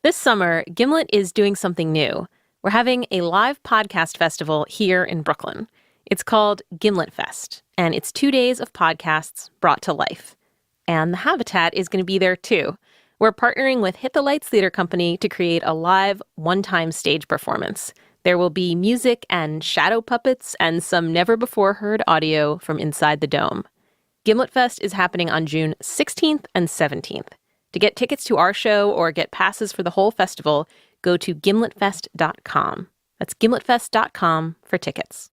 This summer, Gimlet is doing something new. We're having a live podcast festival here in Brooklyn. It's called Gimlet Fest, and it's 2 days of podcasts brought to life. And the Habitat is going to be there too. We're partnering with Hit the Lights Theater Company to create a live, one-time stage performance. There will be music and shadow puppets and some never-before-heard audio from inside the dome. Gimlet Fest is happening on June 16th and 17th. To get tickets to our show or get passes for the whole festival, go to gimletfest.com. That's gimletfest.com for tickets.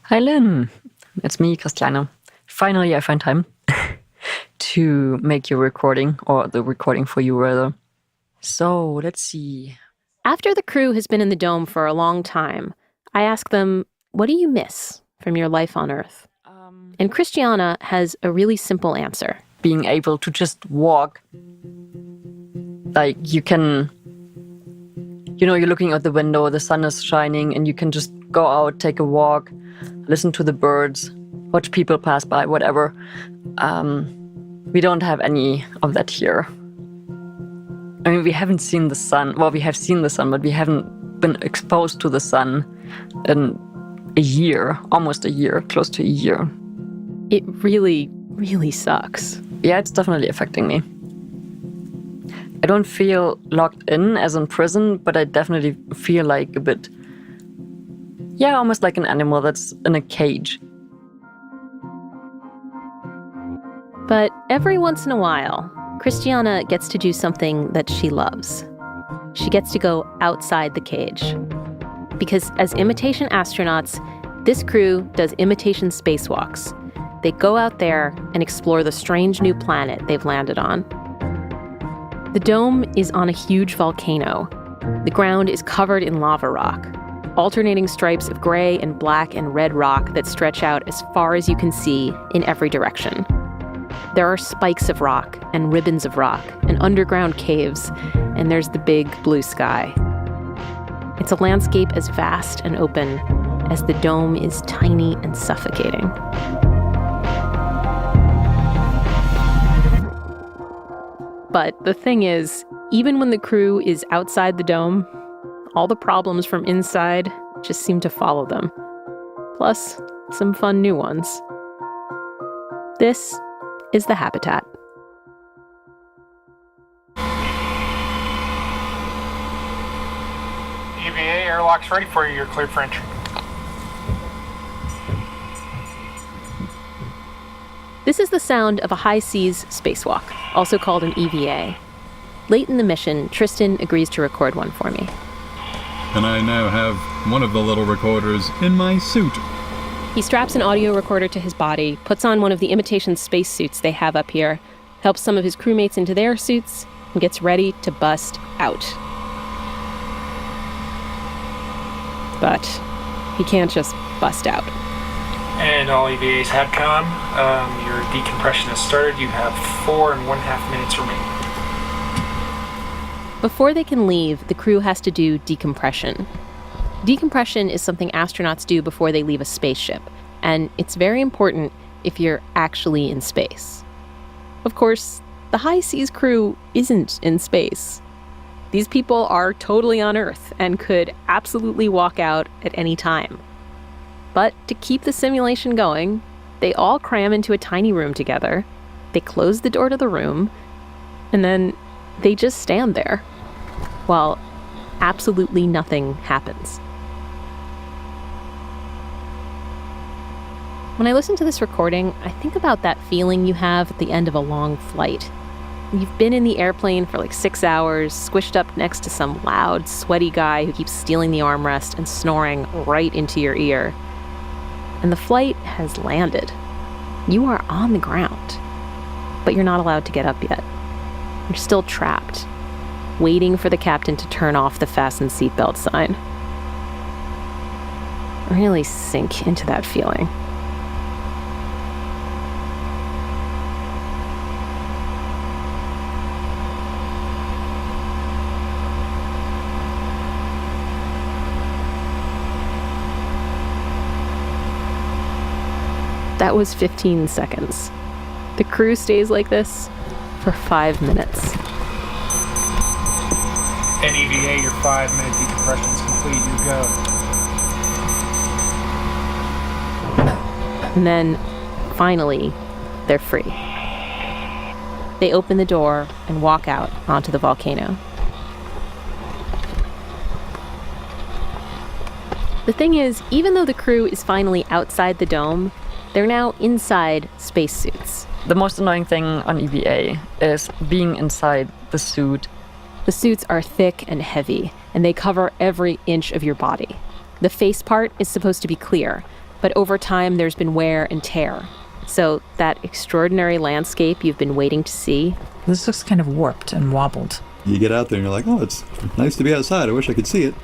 Hi, Lynn. It's me, Christiane. Finally, I find time to make your recording, or the recording for you, rather. So, let's see. After the crew has been in the dome for a long time, I ask them, what do you miss from your life on Earth? And Christiana has a really simple answer. Being able to just walk. Like, you can, you're looking out the window, the sun is shining, and you can just go out, take a walk, listen to the birds, watch people pass by, whatever. We don't have any of that here. I mean, we haven't seen the sun. Well, we have seen the sun, but we haven't been exposed to the sun in a year, almost a year, close to a year. It really, really sucks. Yeah, it's definitely affecting me. I don't feel locked in as in prison, but I definitely feel like a bit, almost like an animal that's in a cage. But every once in a while, Christiana gets to do something that she loves. She gets to go outside the cage. Because as imitation astronauts, this crew does imitation spacewalks. They go out there and explore the strange new planet they've landed on. The dome is on a huge volcano. The ground is covered in lava rock, alternating stripes of gray and black and red rock that stretch out as far as you can see in every direction. There are spikes of rock and ribbons of rock and underground caves, and there's the big blue sky. It's a landscape as vast and open as the dome is tiny and suffocating. But the thing is, even when the crew is outside the dome, all the problems from inside just seem to follow them. Plus, some fun new ones. This is the Habitat. EVA airlock's ready for you. You're cleared for entry. This is the sound of a high seas spacewalk, also called an EVA. Late in the mission, Tristan agrees to record one for me. And I now have one of the little recorders in my suit. He straps an audio recorder to his body, puts on one of the imitation spacesuits they have up here, helps some of his crewmates into their suits, and gets ready to bust out. But he can't just bust out. And all EVAs have come. Your decompression has started. You have 4.5 minutes remaining. Before they can leave, the crew has to do decompression. Decompression is something astronauts do before they leave a spaceship, and it's very important if you're actually in space. Of course, the high seas crew isn't in space. These people are totally on Earth and could absolutely walk out at any time. But to keep the simulation going, they all cram into a tiny room together, they close the door to the room, and then they just stand there while absolutely nothing happens. When I listen to this recording, I think about that feeling you have at the end of a long flight. You've been in the airplane for like 6 hours, squished up next to some loud, sweaty guy who keeps stealing the armrest and snoring right into your ear. And the flight has landed. You are on the ground, but you're not allowed to get up yet. You're still trapped, waiting for the captain to turn off the fasten seatbelt sign. Really sink into that feeling. That was 15 seconds. The crew stays like this for 5 minutes. And EVA, your 5-minute decompression is complete. You go. And then, finally, they're free. They open the door and walk out onto the volcano. The thing is, even though the crew is finally outside the dome, they're now inside spacesuits. The most annoying thing on EVA is being inside the suit. The suits are thick and heavy, and they cover every inch of your body. The face part is supposed to be clear, but over time there's been wear and tear. So that extraordinary landscape you've been waiting to see, This looks kind of warped and wobbled. You get out there and you're like, oh, it's nice to be outside. I wish I could see it.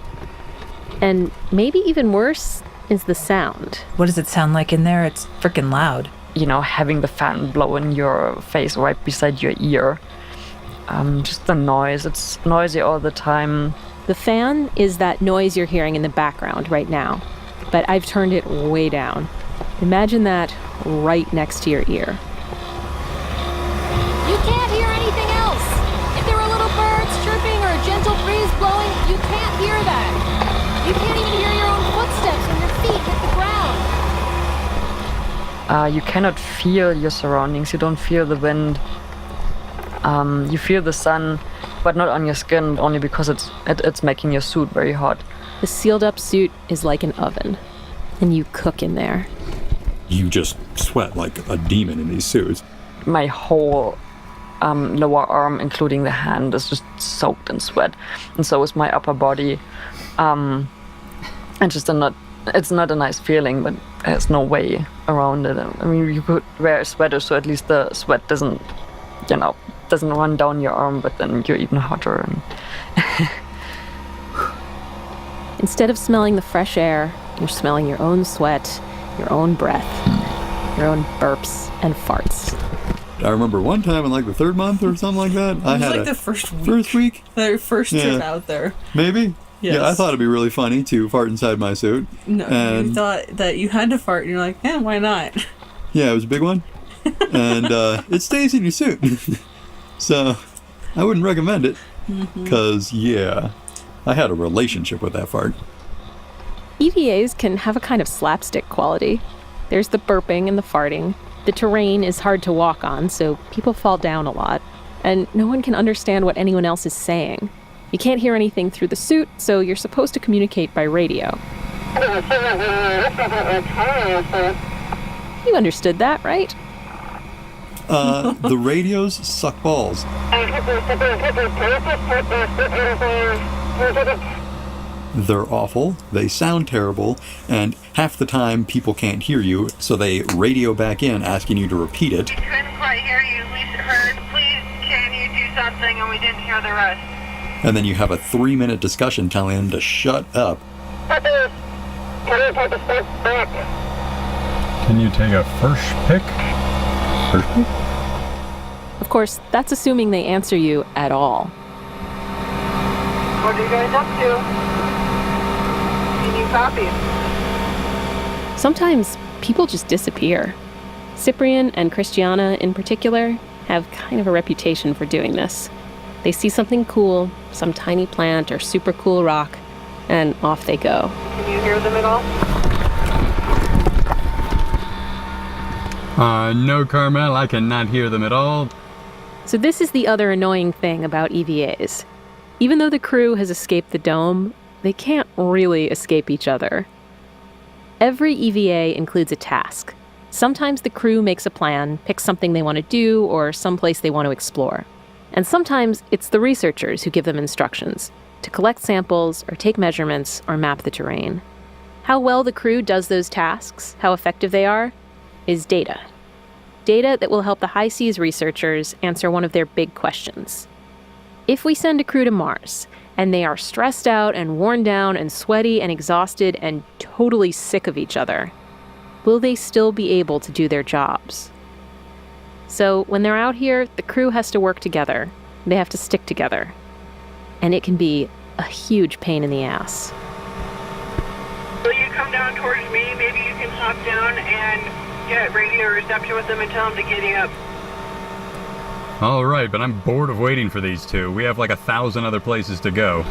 and maybe even worse, is the sound. What does it sound like in there? It's freaking loud. You know, having the fan blow in your face right beside your ear. Just the noise. It's noisy all the time. The fan is that noise you're hearing in the background right now, but I've turned it way down. Imagine that right next to your ear. You can't hear anything else. If there were little birds chirping or a gentle breeze blowing, you can't hear that. You can't even hear your own footsteps when your feet hit the ground. You cannot feel your surroundings. You don't feel the wind. You feel the sun, but not on your skin, only because it's making your suit very hot. The sealed up suit is like an oven, and you cook in there. You just sweat like a demon in these suits. My whole lower arm, including the hand, is just soaked in sweat, and so is my upper body. It's not a nice feeling, but there's no way around it. I mean, you could wear a sweater so at least the sweat doesn't run down your arm, but then you're even hotter. And Instead of smelling the fresh air, you're smelling your own sweat, your own breath, your own burps and farts. I remember one time in like the third month or something like that, I had like a the first week. First week? Their first Yeah. trip out there. Maybe? Yes. Yeah, I thought it'd be really funny to fart inside my suit. No, you And- thought that you had to fart, and you're like, why not? Yeah, it was a big one. And it stays in your suit. So I wouldn't recommend it. Because, yeah, I had a relationship with that fart. EVAs can have a kind of slapstick quality. There's the burping and the farting. The terrain is hard to walk on, so people fall down a lot. And no one can understand what anyone else is saying. You can't hear anything through the suit, so you're supposed to communicate by radio. You understood that, right? The radios suck balls. They're awful, they sound terrible, and half the time people can't hear you, so they radio back in asking you to repeat it. We couldn't quite hear you. We heard, please, can you do something? And we didn't hear the rest. And then you have a 3-minute discussion telling them to shut up. Can you take a first pick? First pick? Of course, that's assuming they answer you at all. What are you guys up to? Can you copy? Sometimes people just disappear. Cyprian and Christiana, in particular, have kind of a reputation for doing this. They see something cool, some tiny plant or super cool rock, and off they go. Can you hear them at all? No, Carmel, I cannot hear them at all. So this is the other annoying thing about EVAs. Even though the crew has escaped the dome, they can't really escape each other. Every EVA includes a task. Sometimes the crew makes a plan, picks something they want to do, or someplace they want to explore. And sometimes it's the researchers who give them instructions to collect samples or take measurements or map the terrain. How well the crew does those tasks, how effective they are, is data. Data that will help the high seas researchers answer one of their big questions. If we send a crew to Mars, and they are stressed out and worn down and sweaty and exhausted and totally sick of each other, will they still be able to do their jobs? So when they're out here, the crew has to work together. They have to stick together. And it can be a huge pain in the ass. Will you come down towards me? Maybe you can hop down and get radio reception with them and tell them to giddy up. All right, but I'm bored of waiting for these two. We have like 1,000 other places to go.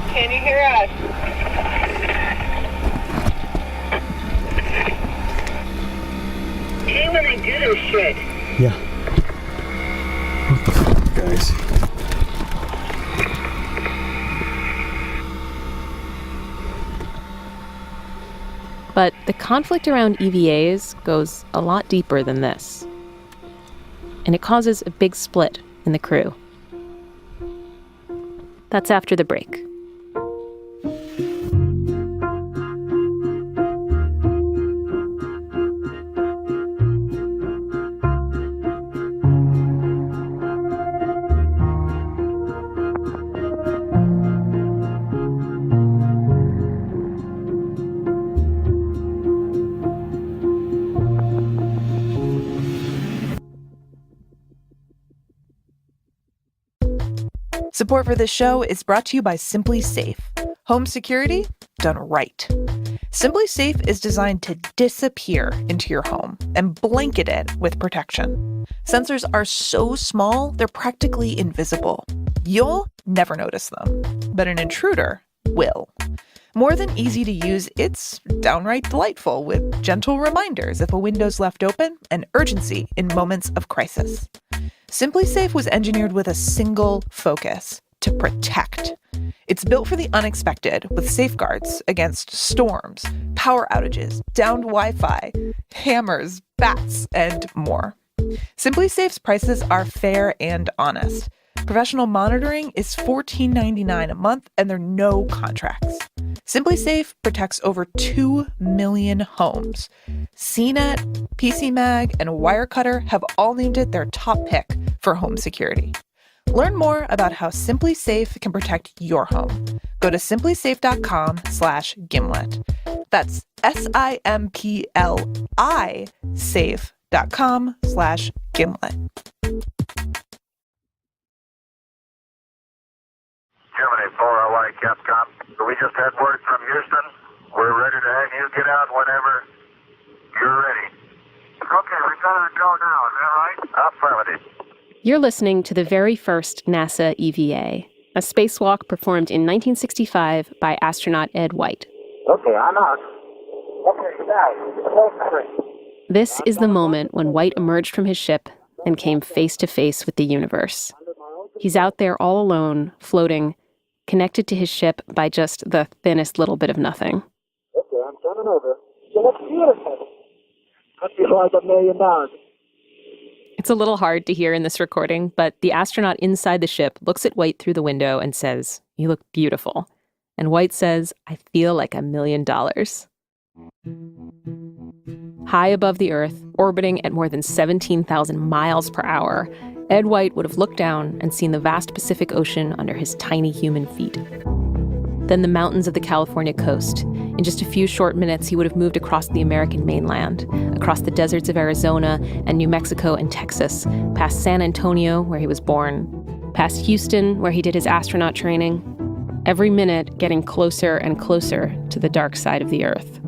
Can you hear us? Hey, when they do this shit. Yeah. What the fuck, guys? But the conflict around EVAs goes a lot deeper than this. And it causes a big split in the crew. That's after the break. Support for this show is brought to you by Simply Safe. Home security done right. Simply Safe is designed to disappear into your home and blanket it with protection. Sensors are so small, they're practically invisible. You'll never notice them, but an intruder will. More than easy to use, it's downright delightful with gentle reminders if a window's left open and urgency in moments of crisis. Simply Safe was engineered with a single focus: to protect. It's built for the unexpected with safeguards against storms, power outages, downed Wi-Fi, hammers, bats, and more. Simply Safe's prices are fair and honest. Professional monitoring is $14.99 a month, and there are no contracts. Simply Safe protects over 2 million homes. CNET, PCMag, and Wirecutter have all named it their top pick for home security. Learn more about how Simply Safe can protect your home. Go to simplysafe.com/Gimlet. That's SIMPLI safe.com/Gimlet. Germany, 4LY, Capcom. We just had word from Houston. We're ready to have you get out whenever you're ready. Okay, we gotta go now, is that right? Affirmative. You're listening to the very first NASA EVA, a spacewalk performed in 1965 by astronaut Ed White. Okay, I'm out. Okay, guys, This is the moment when White emerged from his ship and came face to face with the universe. He's out there all alone, floating, connected to his ship by just the thinnest little bit of nothing. Okay, I'm turning over. So let's see it. Must be like $1 million. It's a little hard to hear in this recording, but the astronaut inside the ship looks at White through the window and says, "You look beautiful." And White says, "I feel like $1 million." High above the Earth, orbiting at more than 17,000 miles per hour, Ed White would have looked down and seen the vast Pacific Ocean under his tiny human feet. Then the mountains of the California coast. In just a few short minutes, he would have moved across the American mainland, across the deserts of Arizona and New Mexico and Texas, past San Antonio, where he was born, past Houston, where he did his astronaut training, every minute getting closer and closer to the dark side of the Earth.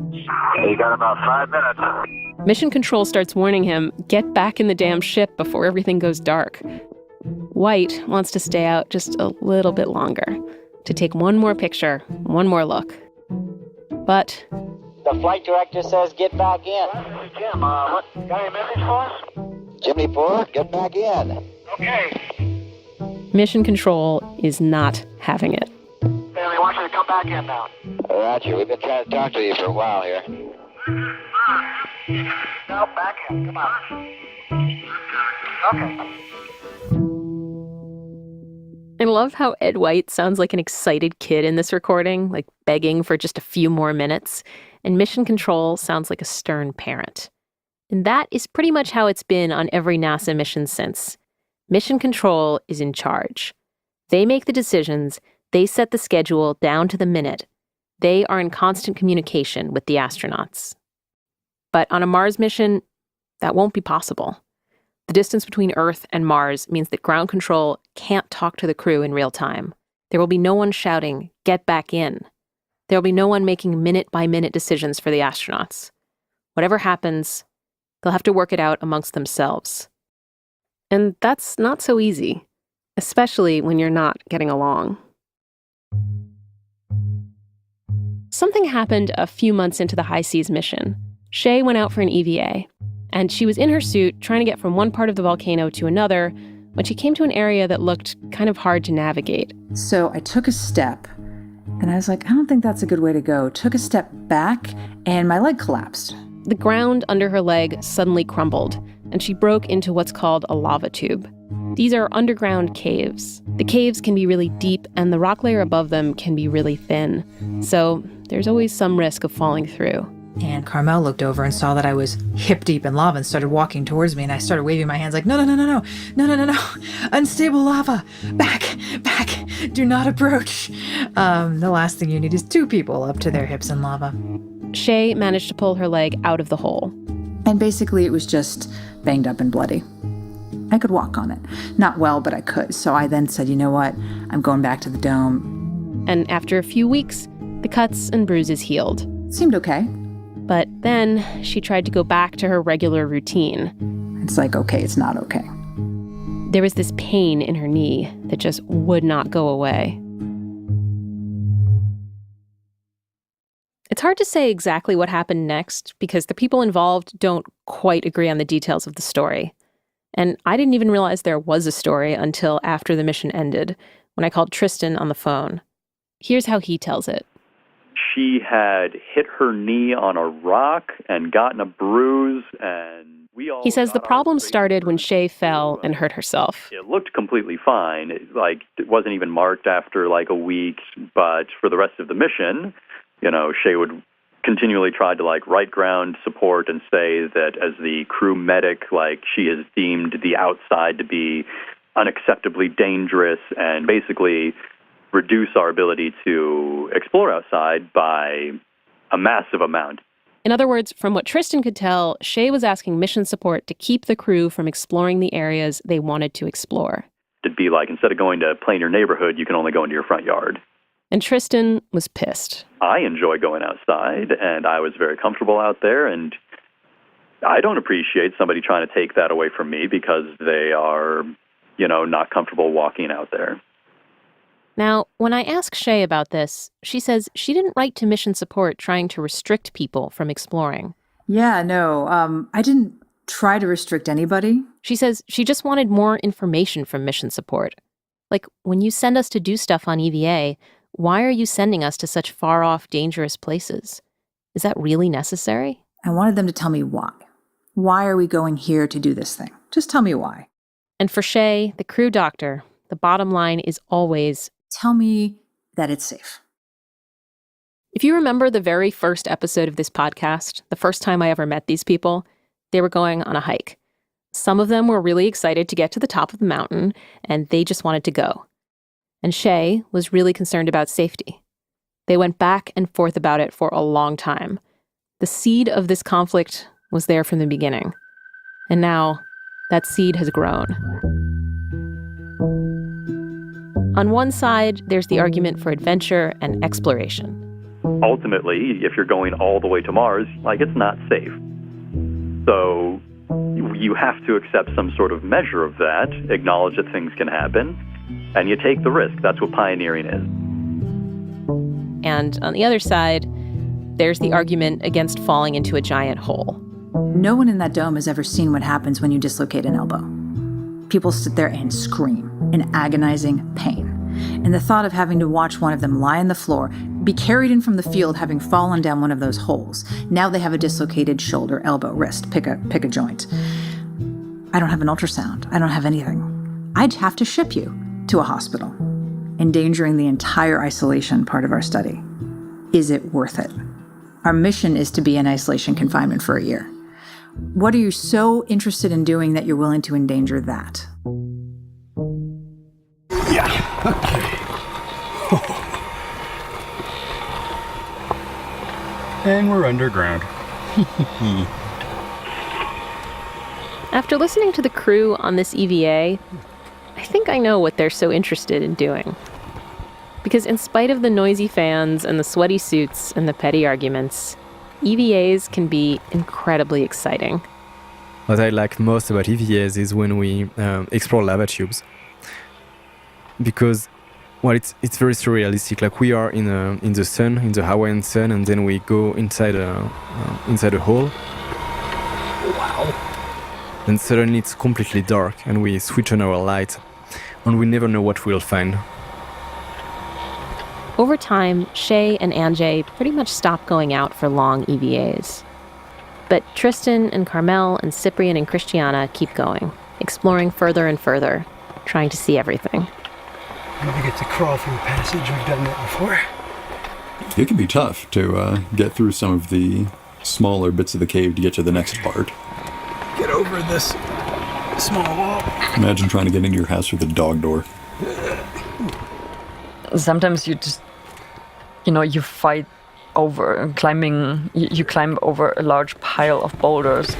You got about 5 minutes. Mission Control starts warning him, get back in the damn ship before everything goes dark. White wants to stay out just a little bit longer, to take one more picture, one more look. But the flight director says get back in. Jim, what, got a message for us? Jimmy 4, get back in. Okay. Mission Control is not having it. Stanley, I want you to come back in now. Roger, we've been trying to talk to you for a while here. Now back in, come on. Okay. I love how Ed White sounds like an excited kid in this recording, like begging for just a few more minutes, and Mission Control sounds like a stern parent. And that is pretty much how it's been on every NASA mission since. Mission Control is in charge. They make the decisions, they set the schedule down to the minute. They are in constant communication with the astronauts. But on a Mars mission, that won't be possible. The distance between Earth and Mars means that ground control can't talk to the crew in real time. There will be no one shouting, "Get back in." There will be no one making minute-by-minute decisions for the astronauts. Whatever happens, They'll have to work it out amongst themselves. And that's not so easy, especially when you're not getting along. Something happened a few months into the high seas mission. Shay went out for an EVA, and she was in her suit trying to get from one part of the volcano to another when she came to an area that looked kind of hard to navigate. So I took a step, and I was like, I don't think that's a good way to go. Took a step back, and my leg collapsed. The ground under her leg suddenly crumbled, and she broke into what's called a lava tube. These are underground caves. The caves can be really deep, and the rock layer above them can be really thin. So there's always some risk of falling through. And Carmel looked over and saw that I was hip deep in lava and started walking towards me, and I started waving my hands like, no, unstable lava, back, do not approach. The last thing you need is two people up to their hips in lava. Shay managed to pull her leg out of the hole. And basically it was just banged up and bloody. I could walk on it. Not well, but I could. So I then said, you know what? I'm going back to the dome. And after a few weeks, the cuts and bruises healed. Seemed okay. But then she tried to go back to her regular routine. It's like, okay, it's not okay. There was this pain in her knee that just would not go away. It's hard to say exactly what happened next because the people involved don't quite agree on the details of the story. And I didn't even realize there was a story until after the mission ended, when I called Tristan on the phone. Here's how he tells it. She had hit her knee on a rock and gotten a bruise, and he says the problem started when Shay fell and hurt herself. It looked completely fine. It wasn't even marked after a week, but for the rest of the mission, Shay would continually try to right ground support and say that as the crew medic, she has deemed the outside to be unacceptably dangerous and basically reduce our ability to explore outside by a massive amount. In other words, from what Tristan could tell, Shay was asking mission support to keep the crew from exploring the areas they wanted to explore. It'd be instead of going to play in your neighborhood, you can only go into your front yard. And Tristan was pissed. I enjoy going outside, and I was very comfortable out there, and I don't appreciate somebody trying to take that away from me because they are, not comfortable walking out there. Now, when I ask Shay about this, she says she didn't write to mission support trying to restrict people from exploring. Yeah, no, I didn't try to restrict anybody. She says she just wanted more information from mission support. When you send us to do stuff on EVA, why are you sending us to such far-off, dangerous places? Is that really necessary? I wanted them to tell me why. Why are we going here to do this thing? Just tell me why. And for Shay, the crew doctor, the bottom line is always, tell me that it's safe. If you remember the very first episode of this podcast, the first time I ever met these people, they were going on a hike. Some of them were really excited to get to the top of the mountain, and they just wanted to go. And Shay was really concerned about safety. They went back and forth about it for a long time. The seed of this conflict was there from the beginning. And now, that seed has grown. On one side, there's the argument for adventure and exploration. Ultimately, if you're going all the way to Mars, it's not safe. So you have to accept some sort of measure of that, acknowledge that things can happen, and you take the risk. That's what pioneering is. And on the other side, there's the argument against falling into a giant hole. No one in that dome has ever seen what happens when you dislocate an elbow. People sit there and scream in agonizing pain. And the thought of having to watch one of them lie on the floor, be carried in from the field having fallen down one of those holes. Now they have a dislocated shoulder, elbow, wrist, pick a joint. I don't have an ultrasound. I don't have anything. I'd have to ship you to a hospital, endangering the entire isolation part of our study. Is it worth it? Our mission is to be in isolation confinement for a year. What are you so interested in doing that you're willing to endanger that? Yeah, okay. And we're underground. After listening to the crew on this EVA, I think I know what they're so interested in doing. Because in spite of the noisy fans and the sweaty suits and the petty arguments, EVAs can be incredibly exciting. what I like most about EVAs is when we explore lava tubes, because it's very surrealistic. Like we are in the sun, in the Hawaiian sun, and then we go inside a hole. Wow. And suddenly it's completely dark, and we switch on our light, and we never know what we'll find. Over time, Shay and Anjay pretty much stopped going out for long EVAs. But Tristan and Carmel and Cyprian and Christiana keep going, exploring further and further, trying to see everything. We get to crawl through a passage. We've done that before. It can be tough to get through some of the smaller bits of the cave to get to the next part. Get over this small wall. Imagine trying to get into your house through the dog door. Sometimes you just, you fight over climbing, you climb over a large pile of boulders.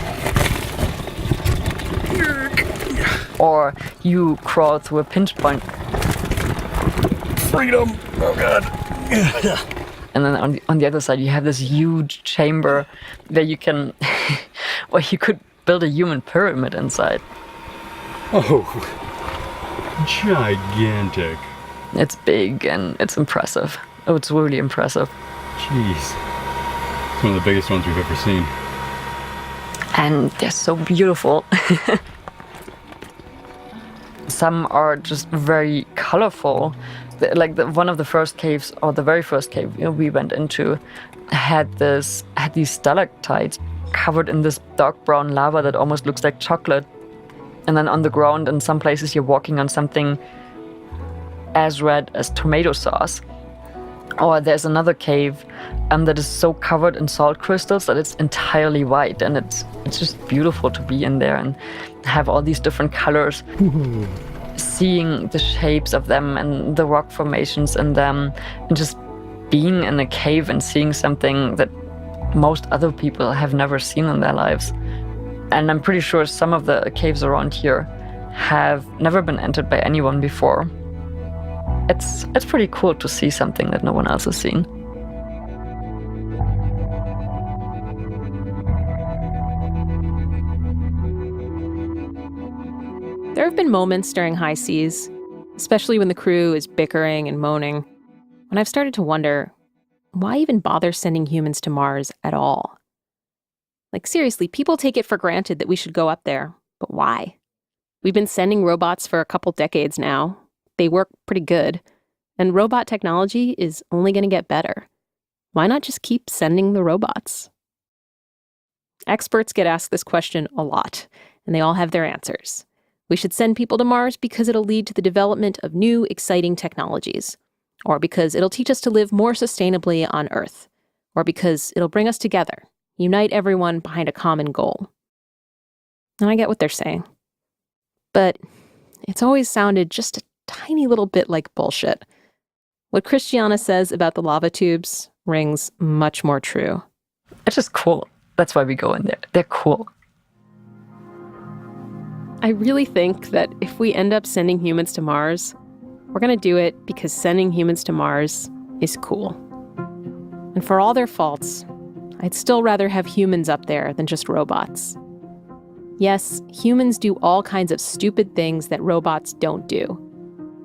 Or you crawl through a pinch point. Freedom! Oh God! And then on the other side, you have this huge chamber where you can, where you could build a human pyramid inside. Oh, gigantic. It's big and it's impressive. Oh, it's really impressive. Jeez. It's one of the biggest ones we've ever seen. And they're so beautiful. Some are just very colorful. Like one of the first caves, or the very first cave we went into, had these stalactites covered in this dark brown lava that almost looks like chocolate. And then on the ground, in some places, you're walking on something as red as tomato sauce. Or there's another cave that is so covered in salt crystals that it's entirely white, and it's just beautiful to be in there and have all these different colors. Seeing the shapes of them and the rock formations in them, and just being in a cave and seeing something that most other people have never seen in their lives. And I'm pretty sure some of the caves around here have never been entered by anyone before. It's pretty cool to see something that no one else has seen. There have been moments during high seas, especially when the crew is bickering and moaning, when I've started to wonder, why even bother sending humans to Mars at all? Like, seriously, people take it for granted that we should go up there, but why? We've been sending robots for a couple decades now. They work pretty good, and robot technology is only going to get better. Why not just keep sending the robots? Experts get asked this question a lot, and they all have their answers. We should send people to Mars because it'll lead to the development of new, exciting technologies, or because it'll teach us to live more sustainably on Earth, or because it'll bring us together, unite everyone behind a common goal. And I get what they're saying. But it's always sounded just a tiny little bit like bullshit. What Christiana says about the lava tubes rings much more true. It's just cool. That's why we go in there. They're cool. I really think that if we end up sending humans to Mars, we're going to do it because sending humans to Mars is cool. And for all their faults, I'd still rather have humans up there than just robots. Yes, humans do all kinds of stupid things that robots don't do.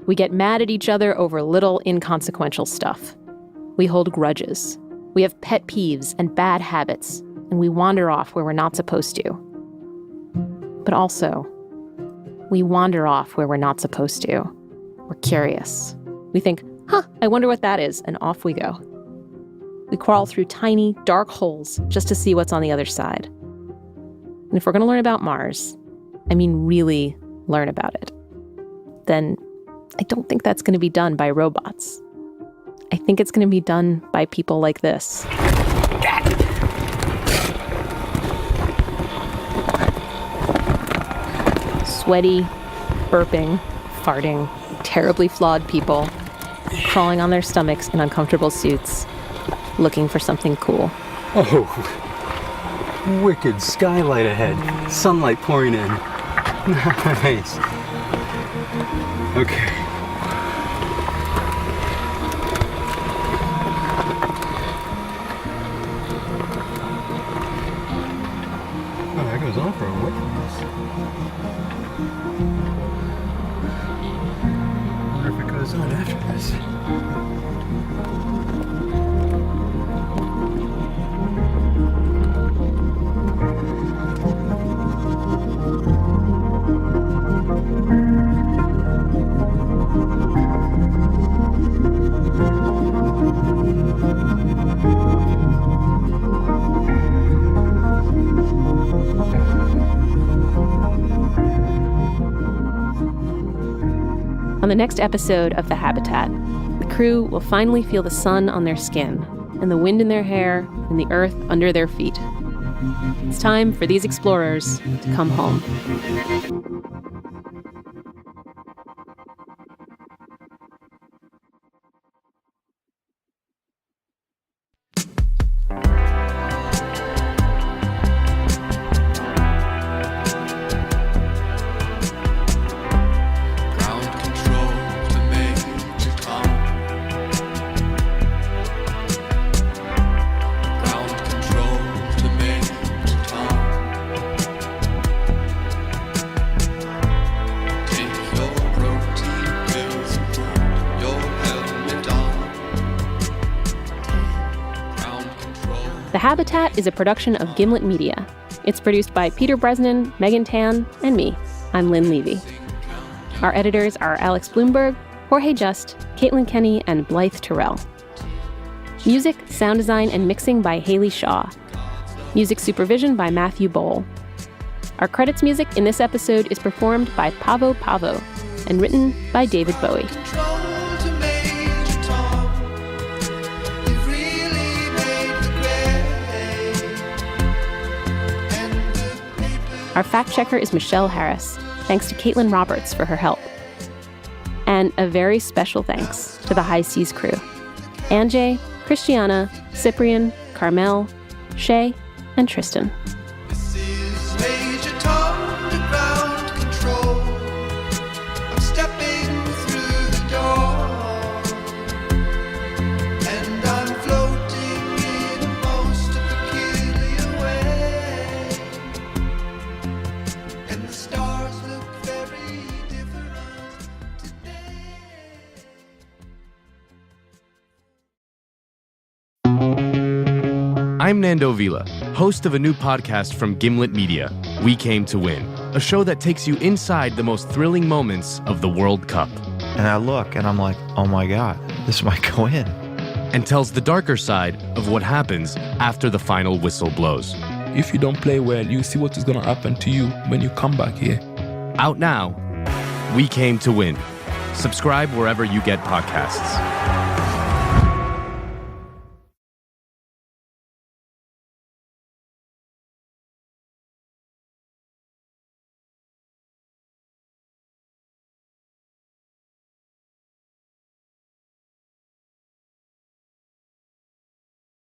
We get mad at each other over little inconsequential stuff. We hold grudges. We have pet peeves and bad habits, and we wander off where we're not supposed to. But also, we wander off where we're not supposed to. We're curious. We think, I wonder what that is, and off we go. We crawl through tiny, dark holes just to see what's on the other side. And if we're going to learn about Mars, I mean really learn about it, then I don't think that's going to be done by robots. I think it's going to be done by people like this. Sweaty, burping, farting, terribly flawed people crawling on their stomachs in uncomfortable suits, looking for something cool. Oh, wicked skylight ahead. Sunlight pouring in. Nice. Okay. Oh, that goes on for a while. What if it goes on after this? On the next episode of The Habitat, the crew will finally feel the sun on their skin, and the wind in their hair, and the earth under their feet. It's time for these explorers to come home. The Habitat is a production of Gimlet Media. It's produced by Peter Bresnan, Megan Tan, and me. I'm Lynn Levy. Our editors are Alex Bloomberg, Jorge Just, Caitlin Kenny, and Blythe Terrell. Music, sound design, and mixing by Haley Shaw. Music supervision by Matthew Bowl. Our credits music in this episode is performed by Pavo Pavo and written by David Bowie. Our fact checker is Michelle Harris. Thanks to Caitlin Roberts for her help. And a very special thanks to the High Seas crew. Anjay, Christiana, Cyprian, Carmel, Shay, and Tristan. I'm Nando Vila, host of a new podcast from Gimlet Media, We Came to Win, a show that takes you inside the most thrilling moments of the World Cup. And I look and I'm like, oh my God, this might go in. And tells the darker side of what happens after the final whistle blows. If you don't play well, you see what is going to happen to you when you come back here. Out now, We Came to Win. Subscribe wherever you get podcasts.